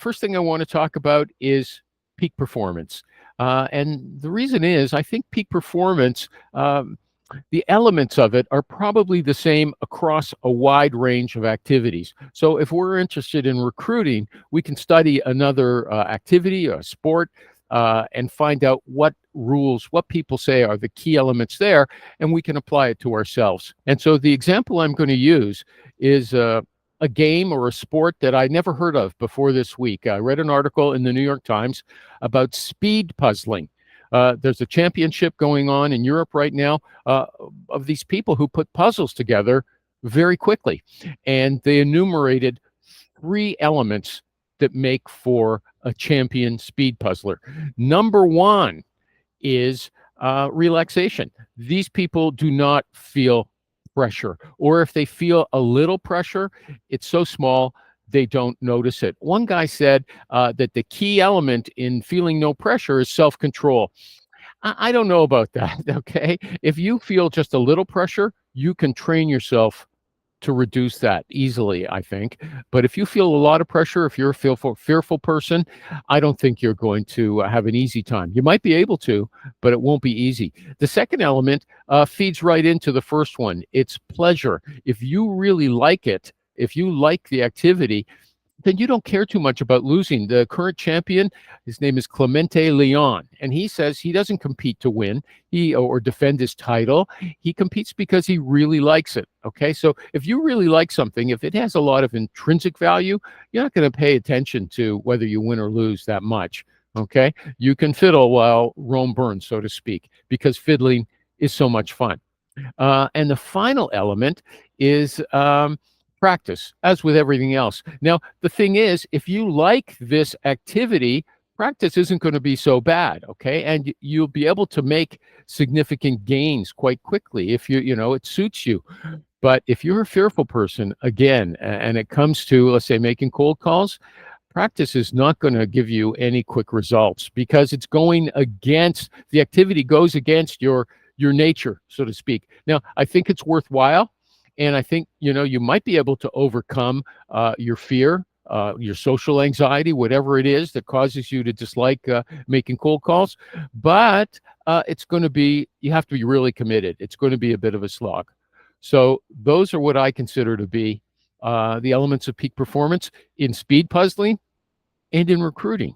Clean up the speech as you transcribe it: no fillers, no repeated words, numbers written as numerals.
first thing I want to talk about is peak performance. And the reason is I think peak performance, the elements of it are probably the same across a wide range of activities. So if we're interested in recruiting, we can study another activity or sport and find out what rules, what people say are the key elements there, and we can apply it to ourselves. And so the example I'm going to use is a game or a sport that I never heard of before this week. I read an article in the New York Times about speed puzzling. There's a championship going on in Europe right now of these people who put puzzles together very quickly. And they enumerated 3 elements that make for a champion speed puzzler. Number 1 is relaxation. These people do not feel pressure, or if they feel a little pressure, it's so small they don't notice it. One guy said that the key element in feeling no pressure is self-control. I don't know about that. Okay, if you feel just a little pressure, you can train yourself to reduce that easily, I think. But if you feel a lot of pressure, if you're a fearful person, I don't think you're going to have an easy time. You might be able to, but it won't be easy. The second element feeds right into the first one. It's pleasure. If you really like it, if you like the activity, then you don't care too much about losing. The current champion, his name is Clemente Leon, and he says he doesn't compete to win or defend his title. He competes because he really likes it. Okay, so if you really like something, if it has a lot of intrinsic value, you're not going to pay attention to whether you win or lose that much. Okay, you can fiddle while Rome burns, so to speak, because fiddling is so much fun. And the final element is practice, as with everything else. Now, the thing is, if you like this activity, practice isn't going to be so bad, okay? And you'll be able to make significant gains quite quickly if it suits you. But if you're a fearful person, again, and it comes to, let's say, making cold calls, practice is not going to give you any quick results because it's going against, the activity goes against your nature, so to speak. Now, I think it's worthwhile. And I think, you might be able to overcome your fear, your social anxiety, whatever it is that causes you to dislike making cold calls. But it's going to be, you have to be really committed. It's going to be a bit of a slog. So those are what I consider to be the elements of peak performance in speed puzzling and in recruiting.